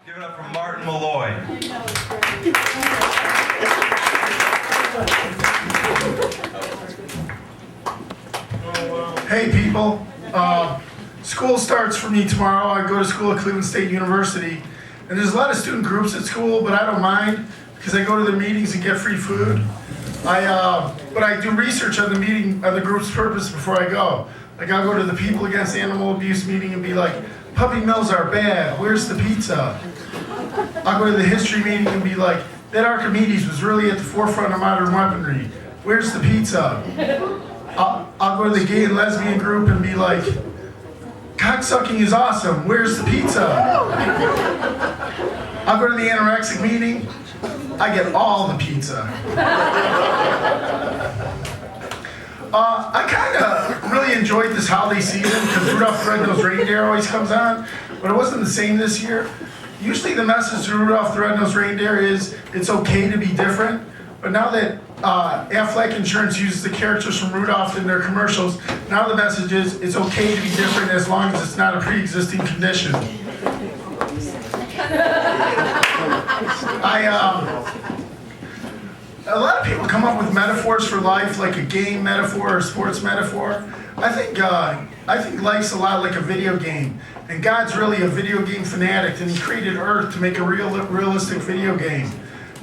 Give it up for Martin Malloy. Hey people, school starts for me tomorrow. I go to school at Cleveland State University, and there's a lot of student groups at school, but I don't mind because I go to their meetings and get free food. But I do research on the group's purpose before I go. Like I'll go to the People Against Animal Abuse meeting and be like, puppy mills are bad, where's the pizza? I'll go to the history meeting and be like, that Archimedes was really at the forefront of modern weaponry, where's the pizza? I'll go to the gay and lesbian group and be like, cocksucking is awesome, where's the pizza? I'll go to the anorexic meeting, I get all the pizza. I kind of really enjoyed this holiday season because Rudolph the Red-Nosed Reindeer always comes on, but it wasn't the same this year. Usually the message to Rudolph the Red-Nosed Reindeer is it's okay to be different, but now that Aflac Insurance uses the characters from Rudolph in their commercials, now the message is it's okay to be different as long as it's not a pre-existing condition. A lot of people come up with metaphors for life, like a game metaphor or a sports metaphor. I think life's a lot like a video game, and God's really a video game fanatic, and He created Earth to make a realistic video game.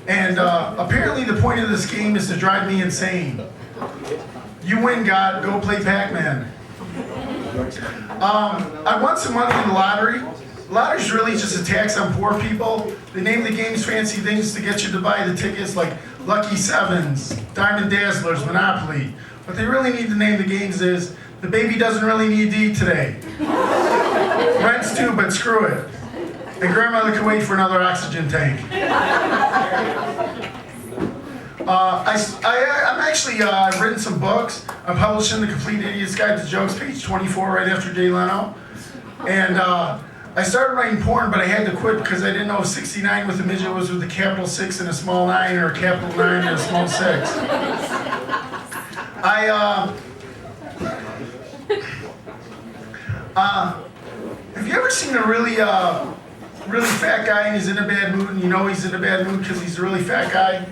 And apparently the point of this game is to drive me insane. You win, God. Go play Pac-Man. I won some money in the lottery. Lottery's really just a tax on poor people. They name the games fancy things to get you to buy the tickets, like Lucky Sevens, Diamond Dazzlers, Monopoly. What they really need to name the games is, the baby doesn't really need to eat today. Rent's due, but screw it. And grandmother can wait for another oxygen tank. I've written some books. I'm publishing The Complete Idiot's Guide to Jokes, page 24, right after Jay Leno. And I started writing porn, but I had to quit because I didn't know if 69 with a midget was with a capital 6 and a small 9, or a capital 9 and a small 6. Have you ever seen a really fat guy and he's in a bad mood, and you know he's in a bad mood because he's a really fat guy?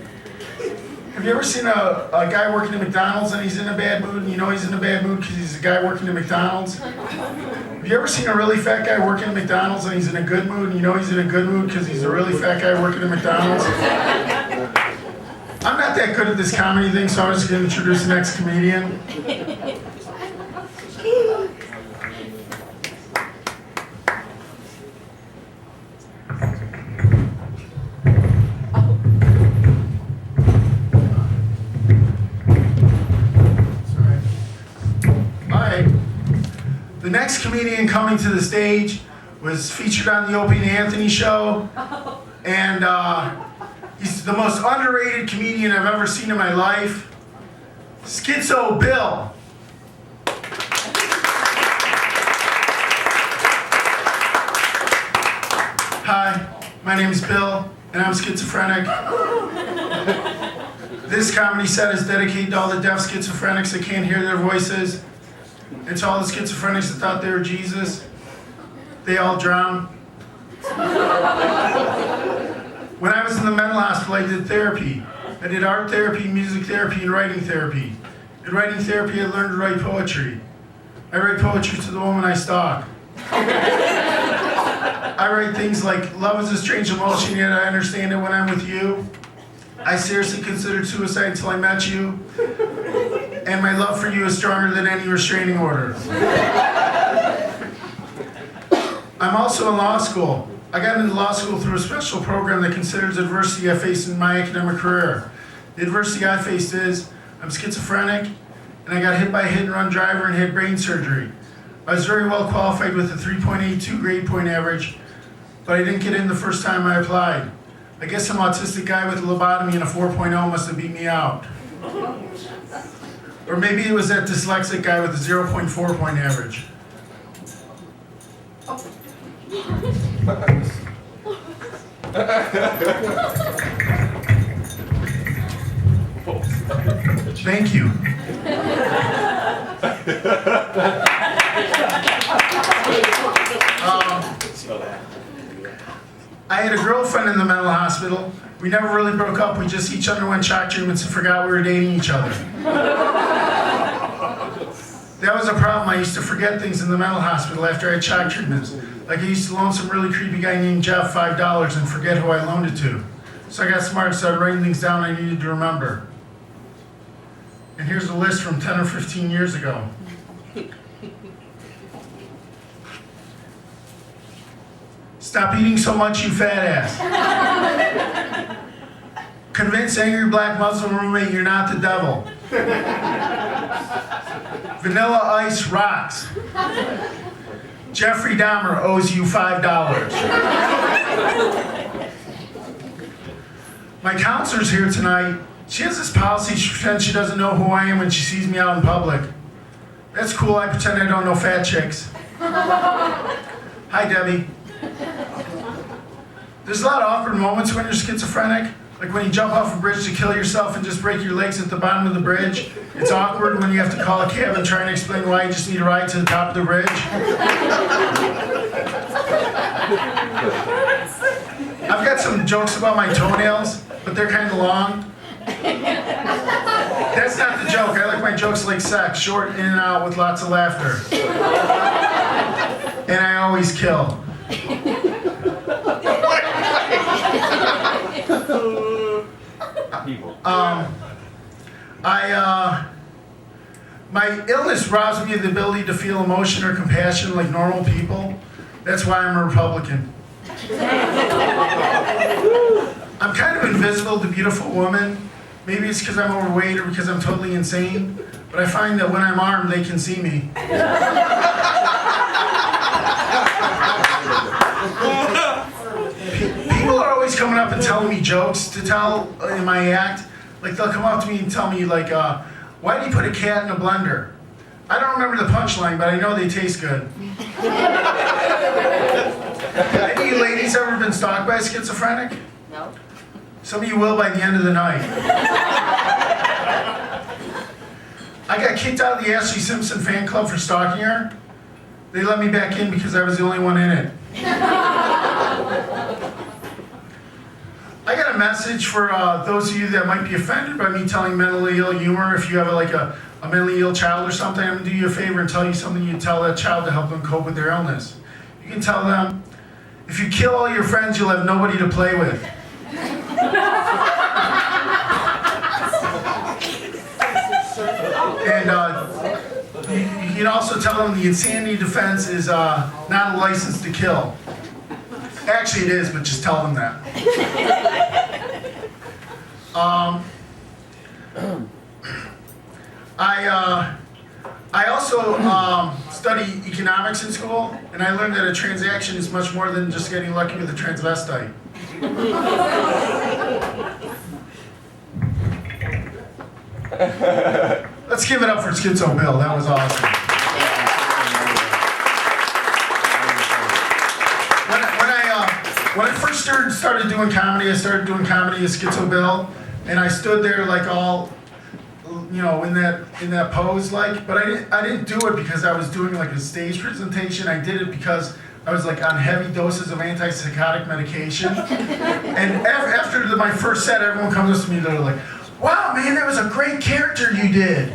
Have you ever seen a guy working at McDonald's and he's in a bad mood, and you know he's in a bad mood because he's a guy working at McDonald's? Have you ever seen a really fat guy working at McDonald's and he's in a good mood, and you know he's in a good mood because he's a really fat guy working at McDonald's? I'm not that good at this comedy thing, so I'm just going to introduce the next comedian. The next comedian coming to the stage was featured on the Opie and Anthony show, and he's the most underrated comedian I've ever seen in my life, SkitzoBill. Hi, my name is Bill, and I'm schizophrenic. This comedy set is dedicated to all the deaf schizophrenics that can't hear their voices. It's all the schizophrenics that thought they were Jesus. They all drowned. When I was in the mental hospital, I did therapy. I did art therapy, music therapy, and writing therapy. In writing therapy, I learned to write poetry. I write poetry to the woman I stalk. I write things like, love is a strange emotion, yet I understand it when I'm with you. I seriously considered suicide until I met you. And my love for you is stronger than any restraining order. I'm also in law school. I got into law school through a special program that considers adversity I faced in my academic career. The adversity I faced is, I'm schizophrenic, and I got hit by a hit-and-run driver and had brain surgery. I was very well qualified with a 3.82 grade point average, but I didn't get in the first time I applied. I guess some autistic guy with a lobotomy and a 4.0 must have beat me out. Or maybe it was that dyslexic guy with a 0.4 point average. Thank you. I had a girlfriend in the mental hospital. We never really broke up. We just each underwent shock treatments and forgot we were dating each other. That was a problem. I used to forget things in the mental hospital after I had shock treatments. Like I used to loan some really creepy guy named Jeff $5 and forget who I loaned it to. So I got smart and started writing things down I needed to remember. And here's a list from 10 or 15 years ago. Stop eating so much, you fat ass. Convince angry black Muslim roommate you're not the devil. Vanilla Ice rocks. Jeffrey Dahmer owes you $5. My counselor's here tonight. She has this policy. She pretends she doesn't know who I am when she sees me out in public. That's cool. I pretend I don't know fat chicks. Hi, Debbie. There's a lot of awkward moments when you're schizophrenic. Like when you jump off a bridge to kill yourself and just break your legs at the bottom of the bridge. It's awkward when you have to call a cab and try and explain why you just need a ride to the top of the bridge. I've got some jokes about my toenails, but they're kind of long. That's not the joke. I like my jokes like sex, short, in and out, with lots of laughter. And I always kill. My illness robs me of the ability to feel emotion or compassion like normal people. That's why I'm a Republican. I'm kind of invisible to beautiful women. Maybe it's because I'm overweight or because I'm totally insane, but I find that when I'm armed, they can see me. People are always coming up and telling me jokes to tell in my act. Like they'll come up to me and tell me like, why do you put a cat in a blender? I don't remember the punchline, but I know they taste good. Any of you ladies ever been stalked by a schizophrenic? No. Some of you will by the end of the night. I got kicked out of the Ashley Simpson fan club for stalking her. They let me back in because I was the only one in it. I got a message for those of you that might be offended by me telling mentally ill humor. If you have like a mentally ill child or something, I'm gonna do you a favor and tell you something you tell that child to help them cope with their illness. You can tell them, if you kill all your friends, you'll have nobody to play with. And you can also tell them the insanity defense is not a license to kill. Actually it is, but just tell them that. I also study economics in school, and I learned that a transaction is much more than just getting lucky with a transvestite. Let's give it up for SkitzoBill. That was awesome. When I first started doing comedy, I started doing comedy as SkitzoBill, and I stood there like all, you know, in that pose, like. But I didn't do it because I was doing like a stage presentation. I did it because I was like on heavy doses of antipsychotic medication. And after my first set, everyone comes up to me and they're like, "Wow, man, that was a great character you did."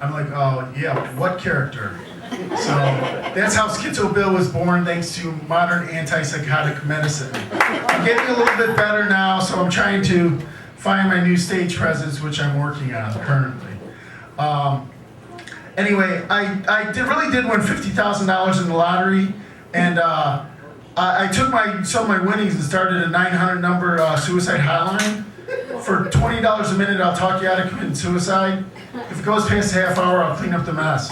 I'm like, "Oh yeah, what character?" So that's how SkitzoBill was born, thanks to modern antipsychotic medicine. I'm getting a little bit better now, so I'm trying to find my new stage presence, which I'm working on currently. Anyway, I really did win $50,000 in the lottery, and I took some of my winnings and started a 900 number suicide hotline. For $20 a minute, I'll talk you out of committing suicide. If it goes past a half hour, I'll clean up the mess.